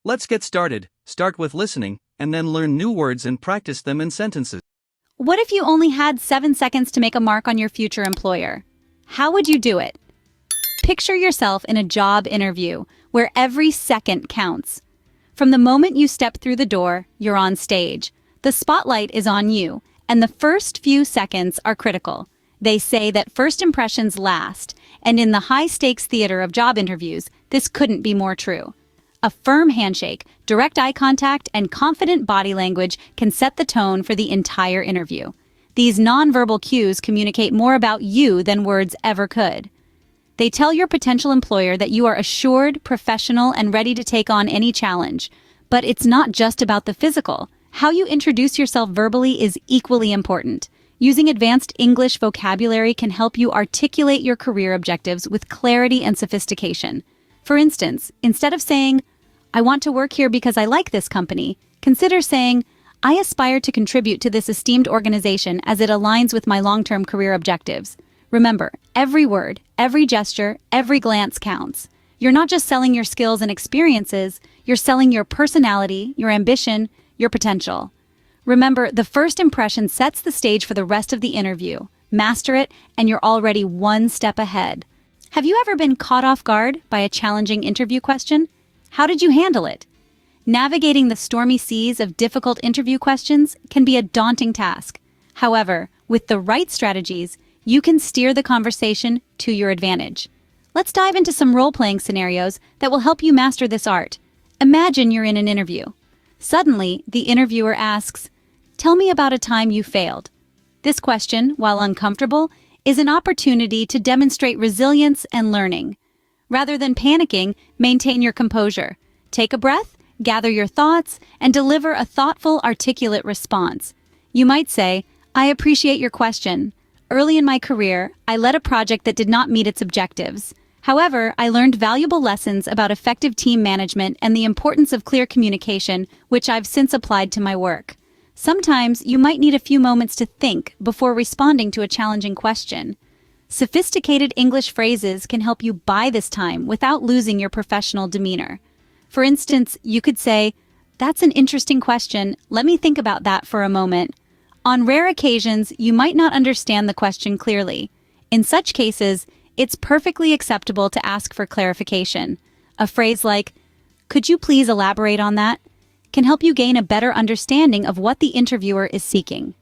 Let's get started. Start with listening, and then learn new words and practice them in sentences. What if you only had 7 seconds to make a mark on your future employer? How would you do it? Picture yourself in a job interview where every second counts. From the moment you step through the door, you're on stage. The spotlight is on you, and the first few seconds are critical. They say that first impressions last, and in the high-stakes theater of job interviews, this couldn't be more true. A firm handshake, direct eye contact, and confident body language can set the tone for the entire interview. These nonverbal cues communicate more about you than words ever could. They tell your potential employer that you are assured, professional, and ready to take on any challenge. But it's not just about the physical. How you introduce yourself verbally is equally important. Using advanced English vocabulary can help you articulate your career objectives with clarity and sophistication. For instance, instead of saying, "I want to work here because I like this company," consider saying, "I aspire to contribute to this esteemed organization as it aligns with my long-term career objectives." Remember, every word, every gesture, every glance counts. You're not just selling your skills and experiences, you're selling your personality, your ambition, your potential. Remember, the first impression sets the stage for the rest of the interview. Master it, and you're already one step ahead. Have you ever been caught off guard by a challenging interview question? How did you handle it? Navigating the stormy seas of difficult interview questions can be a daunting task. However, with the right strategies, you can steer the conversation to your advantage. Let's dive into some role-playing scenarios that will help you master this art. Imagine you're in an interview. Suddenly, the interviewer asks, "Tell me about a time you failed." This question, while uncomfortable, is an opportunity to demonstrate resilience and learning. Rather than panicking, maintain your composure. Take a breath, gather your thoughts, and deliver a thoughtful, articulate response. You might say, "I appreciate your question. Early in my career, I led a project that did not meet its objectives. However, I learned valuable lessons about effective team management and the importance of clear communication, which I've since applied to my work." Sometimes you might need a few moments to think before responding to a challenging question. Sophisticated English phrases can help you buy this time without losing your professional demeanor. For instance, you could say, "That's an interesting question. Let me think about that for a moment." On rare occasions, you might not understand the question clearly. In such cases, it's perfectly acceptable to ask for clarification. A phrase like, "Could you please elaborate on that?" can help you gain a better understanding of what the interviewer is seeking.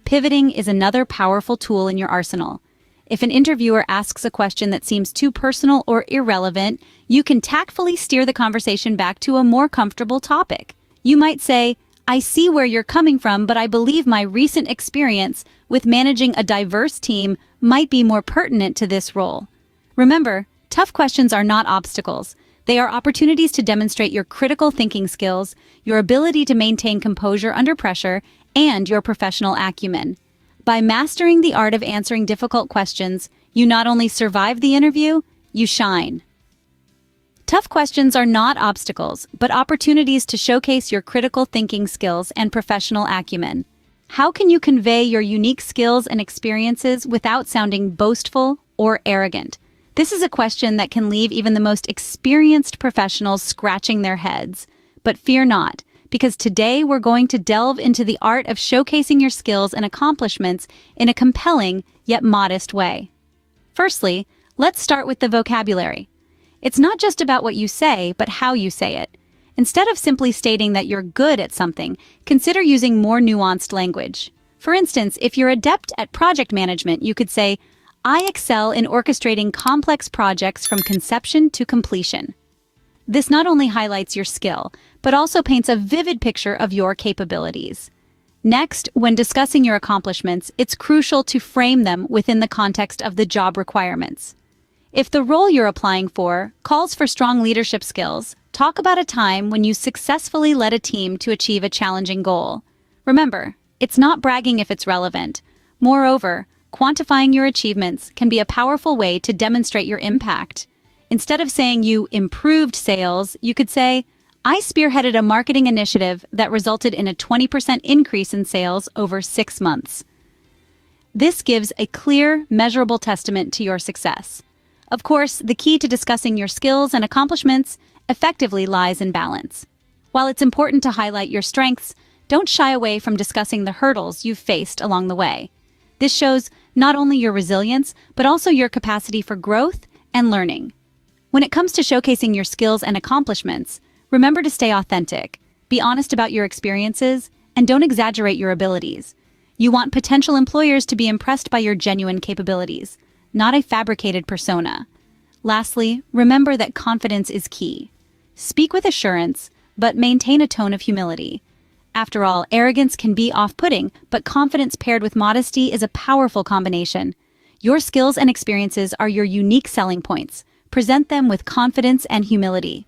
Pivoting is another powerful tool in your arsenal. If an interviewer asks a question that seems too personal or irrelevant, you can tactfully steer the conversation back to a more comfortable topic. You might say, "I see where you're coming from, but I believe my recent experience with managing a diverse team might be more pertinent to this role." Remember, tough questions are not obstacles. They are opportunities to demonstrate your critical thinking skills, your ability to maintain composure under pressure, and your professional acumen. By mastering the art of answering difficult questions, you not only survive the interview, you shine. Tough questions are not obstacles, but opportunities to showcase your critical thinking skills and professional acumen. How can you convey your unique skills and experiences without sounding boastful or arrogant? This is a question that can leave even the most experienced professionals scratching their heads. But fear not, because today we're going to delve into the art of showcasing your skills and accomplishments in a compelling yet modest way. Firstly, let's start with the vocabulary. It's not just about what you say, but how you say it. Instead of simply stating that you're good at something, consider using more nuanced language. For instance, if you're adept at project management, you could say, "I excel in orchestrating complex projects from conception to completion." This not only highlights your skill, but also paints a vivid picture of your capabilities. Next, when discussing your accomplishments, it's crucial to frame them within the context of the job requirements. If the role you're applying for calls for strong leadership skills, talk about a time when you successfully led a team to achieve a challenging goal. Remember, it's not bragging if it's relevant. Moreover, quantifying your achievements can be a powerful way to demonstrate your impact. Instead of saying you improved sales, you could say, "I spearheaded a marketing initiative that resulted in a 20% increase in sales over 6 months." This gives a clear, measurable testament to your success. Of course, the key to discussing your skills and accomplishments effectively lies in balance. While it's important to highlight your strengths, don't shy away from discussing the hurdles you've faced along the way. This shows not only your resilience, but also your capacity for growth and learning. When it comes to showcasing your skills and accomplishments, remember to stay authentic, be honest about your experiences, and don't exaggerate your abilities. You want potential employers to be impressed by your genuine capabilities, not a fabricated persona. Lastly, remember that confidence is key. Speak with assurance, but maintain a tone of humility. After all, arrogance can be off-putting, but confidence paired with modesty is a powerful combination. Your skills and experiences are your unique selling points. Present them with confidence and humility.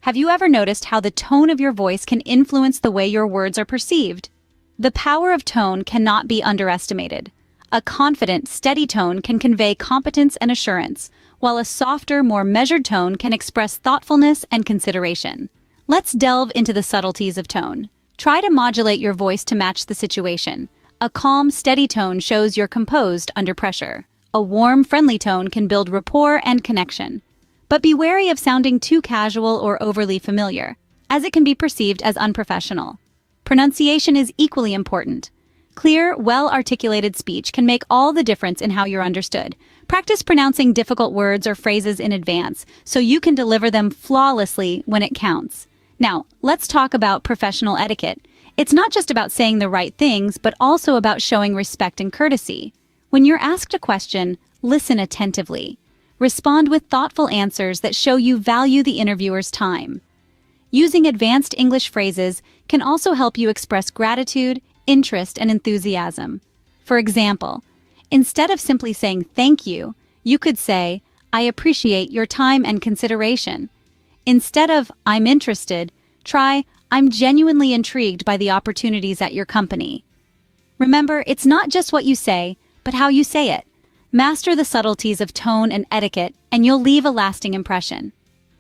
Have you ever noticed how the tone of your voice can influence the way your words are perceived? The power of tone cannot be underestimated. A confident, steady tone can convey competence and assurance, while a softer, more measured tone can express thoughtfulness and consideration. Let's delve into the subtleties of tone. Try to modulate your voice to match the situation. A calm, steady tone shows you're composed under pressure. A warm, friendly tone can build rapport and connection. But be wary of sounding too casual or overly familiar, as it can be perceived as unprofessional. Pronunciation is equally important. Clear, well-articulated speech can make all the difference in how you're understood. Practice pronouncing difficult words or phrases in advance so you can deliver them flawlessly when it counts. Now, let's talk about professional etiquette. It's not just about saying the right things, but also about showing respect and courtesy. When you're asked a question, listen attentively. Respond with thoughtful answers that show you value the interviewer's time. Using advanced English phrases can also help you express gratitude, interest, and enthusiasm. For example, instead of simply saying thank you, you could say, I appreciate your time and consideration. Instead of I'm interested, try I'm genuinely intrigued by the opportunities at your company. Remember, it's not just what you say, but how you say it. Master the subtleties of tone and etiquette, and you'll leave a lasting impression.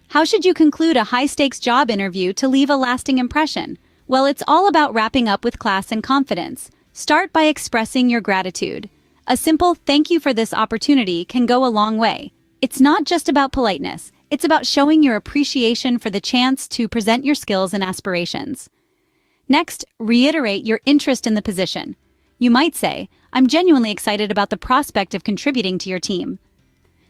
How should you conclude a high-stakes job interview to leave a lasting impression? Well, it's all about wrapping up with class and confidence. Start by expressing your gratitude. A simple thank you for this opportunity can go a long way. It's not just about politeness. It's about showing your appreciation for the chance to present your skills and aspirations. Next, reiterate your interest in the position. You might say, I'm genuinely excited about the prospect of contributing to your team.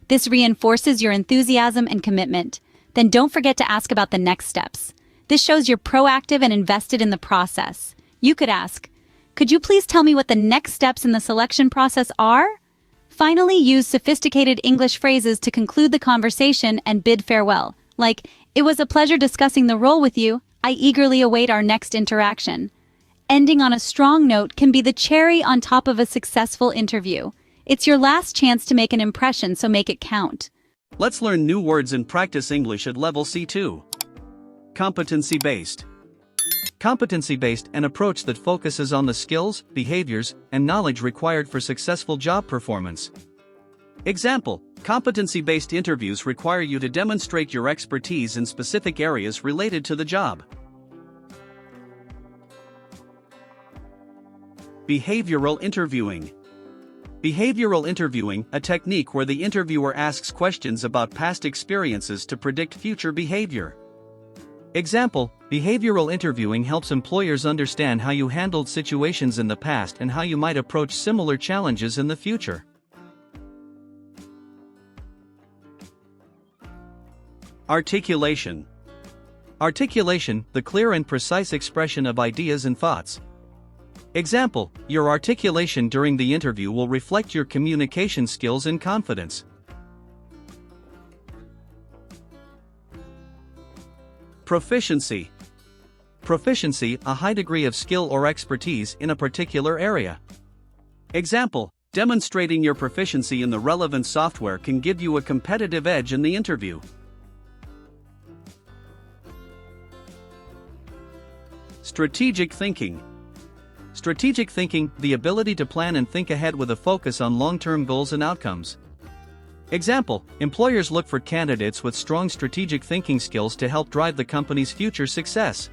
This reinforces your enthusiasm and commitment. Then don't forget to ask about the next steps. This shows you're proactive and invested in the process. You could ask, could you please tell me what the next steps in the selection process are? Finally, use sophisticated English phrases to conclude the conversation and bid farewell, like, it was a pleasure discussing the role with you. I eagerly await our next interaction. Ending on a strong note can be the cherry on top of a successful interview. It's your last chance to make an impression, so make it count. Let's learn new words and practice English at level C2. Competency-based. Competency-based, an approach that focuses on the skills, behaviors, and knowledge required for successful job performance. Example, competency-based interviews require you to demonstrate your expertise in specific areas related to the job. Behavioral interviewing. Behavioral interviewing, a technique where the interviewer asks questions about past experiences to predict future behavior. Example, behavioral interviewing helps employers understand how you handled situations in the past and how you might approach similar challenges in the future. Articulation. Articulation, the clear and precise expression of ideas and thoughts. Example, your articulation during the interview will reflect your communication skills and confidence. Proficiency. Proficiency, a high degree of skill or expertise in a particular area. Example, demonstrating your proficiency in the relevant software can give you a competitive edge in the interview. Strategic thinking. Strategic thinking, the ability to plan and think ahead with a focus on long-term goals and outcomes. Example, employers look for candidates with strong strategic thinking skills to help drive the company's future success.